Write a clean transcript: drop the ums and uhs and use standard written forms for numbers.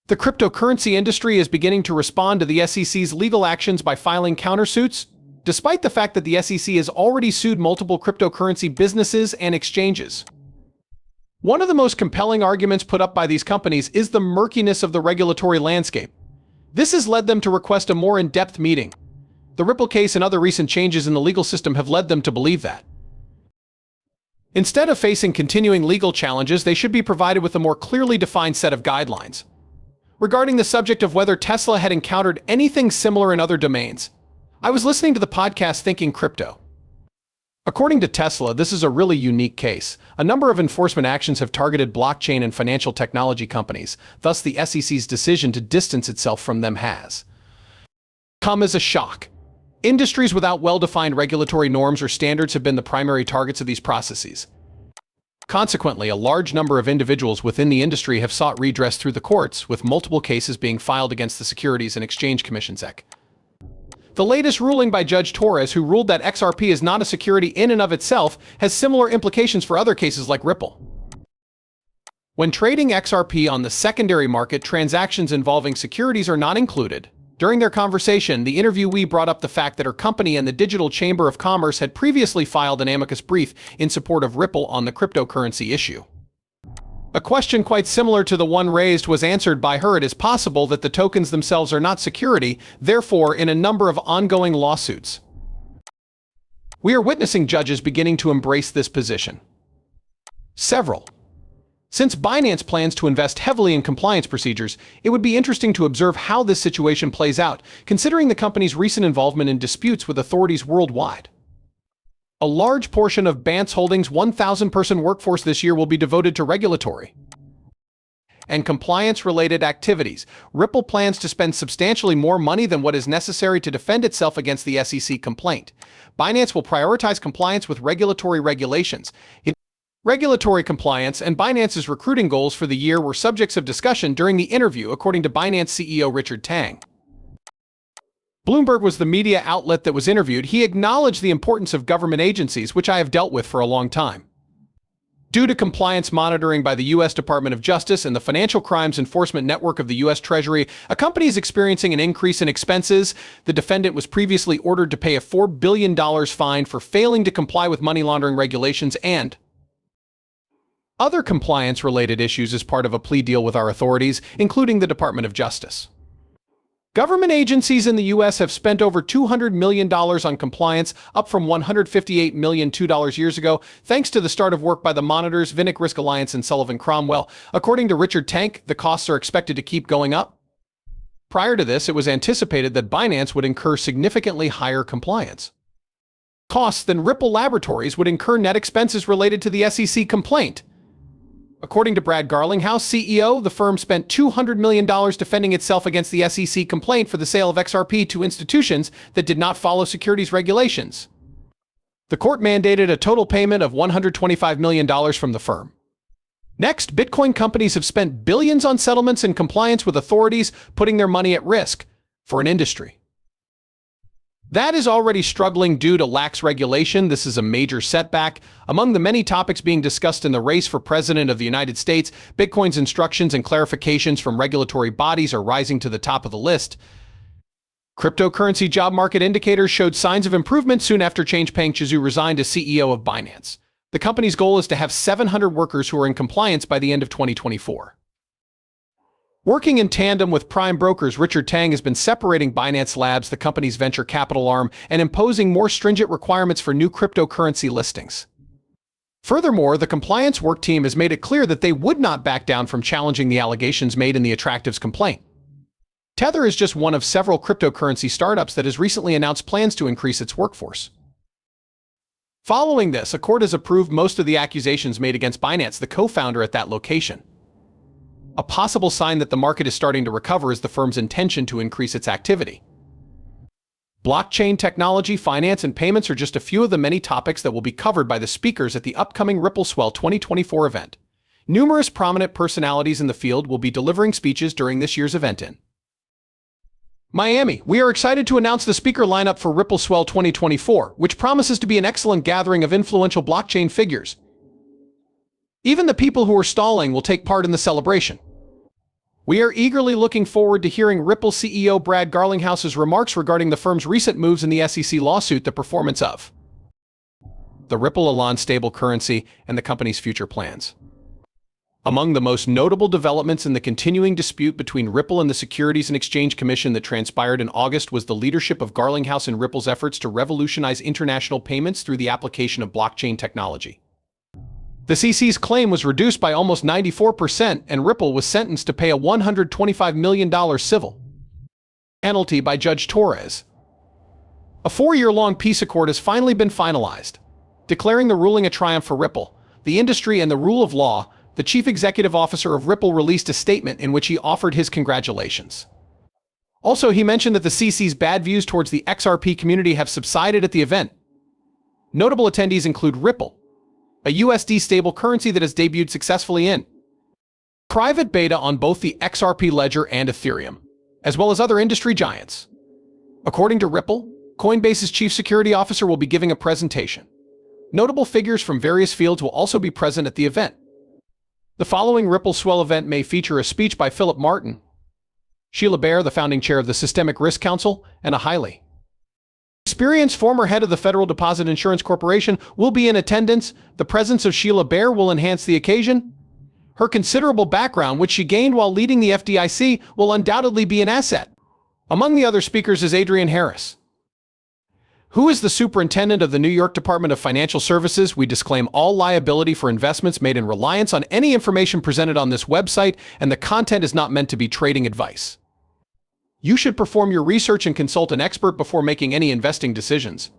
The cryptocurrency industry is beginning to respond to the SEC's legal actions by filing countersuits, despite the fact that the SEC has already sued multiple cryptocurrency businesses and exchanges. One of the most compelling arguments put up by these companies is the murkiness of the regulatory landscape. This has led them to request a more in-depth meeting. The Ripple case and other recent changes in the legal system have led them to believe that. Instead of facing continuing legal challenges, they should be provided with a more clearly defined set of guidelines. Regarding the subject of whether Tesla had encountered anything similar in other domains, I was listening to the podcast Thinking Crypto. According to Tesla, this is a really unique case. A number of enforcement actions have targeted blockchain and financial technology companies, thus the SEC's decision to distance itself from them has come as a shock. Industries without well-defined regulatory norms or standards have been the primary targets of these processes. Consequently, a large number of individuals within the industry have sought redress through the courts, with multiple cases being filed against the Securities and Exchange Commission (SEC). The latest ruling by Judge Torres, who ruled that XRP is not a security in and of itself, has similar implications for other cases like Ripple. When trading XRP on the secondary market, transactions involving securities are not included. During their conversation, the interviewee brought up the fact that her company and the Digital Chamber of Commerce had previously filed an amicus brief in support of Ripple on the cryptocurrency issue. A question quite similar to the one raised was answered by her. It is possible that the tokens themselves are not security, therefore, in a number of ongoing lawsuits. We are witnessing judges beginning to embrace this position. Since Binance plans to invest heavily in compliance procedures, it would be interesting to observe how this situation plays out, considering the company's recent involvement in disputes with authorities worldwide. A large portion of Binance Holdings' 1,000-person workforce this year will be devoted to regulatory and compliance-related activities. Ripple plans to spend substantially more money than what is necessary to defend itself against the SEC complaint. Binance will prioritize compliance with regulatory regulations. Regulatory compliance and Binance's recruiting goals for the year were subjects of discussion during the interview, according to Binance CEO Richard Tang. Bloomberg was the media outlet that was interviewed. He acknowledged the importance of government agencies, which I have dealt with for a long time. Due to compliance monitoring by the U.S. Department of Justice and the Financial Crimes Enforcement Network of the U.S. Treasury, a company is experiencing an increase in expenses. The defendant was previously ordered to pay a $4 billion fine for failing to comply with money laundering regulations and other compliance-related issues as part of a plea deal with our authorities, including the Department of Justice. Government agencies in the U.S. have spent over $200 million on compliance, up from $158 million 2 years ago, thanks to the start of work by the monitors, Vinnick Risk Alliance, and Sullivan Cromwell. According to Richard Tang, the costs are expected to keep going up. Prior to this, it was anticipated that Binance would incur significantly higher compliance costs than Ripple Laboratories would incur net expenses related to the SEC complaint. According to Brad Garlinghouse, CEO, the firm spent $200 million defending itself against the SEC complaint for the sale of XRP to institutions that did not follow securities regulations. The court mandated a total payment of $125 million from the firm. Next, Bitcoin companies have spent billions on settlements in compliance with authorities, putting their money at risk for an industry that is already struggling due to lax regulation. This is a major setback. Among the many topics being discussed in the race for president of the United States, Bitcoin's instructions and clarifications from regulatory bodies are rising to the top of the list. Cryptocurrency job market indicators showed signs of improvement soon after Changpeng Zhou resigned as CEO of Binance. The company's goal is to have 700 workers who are in compliance by the end of 2024. Working in tandem with prime brokers, Richard Tang has been separating Binance Labs, the company's venture capital arm, and imposing more stringent requirements for new cryptocurrency listings. Furthermore, the compliance work team has made it clear that they would not back down from challenging the allegations made in the Attractives complaint. Tether is just one of several cryptocurrency startups that has recently announced plans to increase its workforce. Following this, a court has approved most of the accusations made against Binance, the co-founder at that location. A possible sign that the market is starting to recover is the firm's intention to increase its activity. Blockchain technology, finance, and payments are just a few of the many topics that will be covered by the speakers at the upcoming Ripple Swell 2024 event. Numerous prominent personalities in the field will be delivering speeches during this year's event in Miami. We are excited to announce the speaker lineup for Ripple Swell 2024, which promises to be an excellent gathering of influential blockchain figures. Even the people who are stalling will take part in the celebration. We are eagerly looking forward to hearing Ripple CEO Brad Garlinghouse's remarks regarding the firm's recent moves in the SEC lawsuit, the performance of the Ripple Elan stable currency, and the company's future plans. Among the most notable developments in the continuing dispute between Ripple and the Securities and Exchange Commission that transpired in August was the leadership of Garlinghouse and Ripple's efforts to revolutionize international payments through the application of blockchain technology. The CC's claim was reduced by almost 94%, and Ripple was sentenced to pay a $125 million civil penalty by Judge Torres. A 4-year-long peace accord has finally been finalized. Declaring the ruling a triumph for Ripple, the industry, and the rule of law, the chief executive officer of Ripple released a statement in which he offered his congratulations. Also, he mentioned that the CC's bad views towards the XRP community have subsided at the event. Notable attendees include Ripple, a USD stable currency that has debuted successfully in private beta on both the XRP ledger and Ethereum, as well as other industry giants. According to Ripple, Coinbase's chief security officer will be giving a presentation. Notable figures from various fields will also be present at the event. The following Ripple Swell event may feature a speech by Philip Martin, Sheila Bair, the founding chair of the Systemic Risk Council, and a highly experienced former head of the Federal Deposit Insurance Corporation will be in attendance. The presence of Sheila Bair will enhance the occasion. Her considerable background, which she gained while leading the FDIC, will undoubtedly be an asset. Among the other speakers is Adrian Harris, who is the superintendent of the New York Department of Financial Services. We disclaim all liability for investments made in reliance on any information presented on this website, and the content is not meant to be trading advice. You should perform your research and consult an expert before making any investing decisions.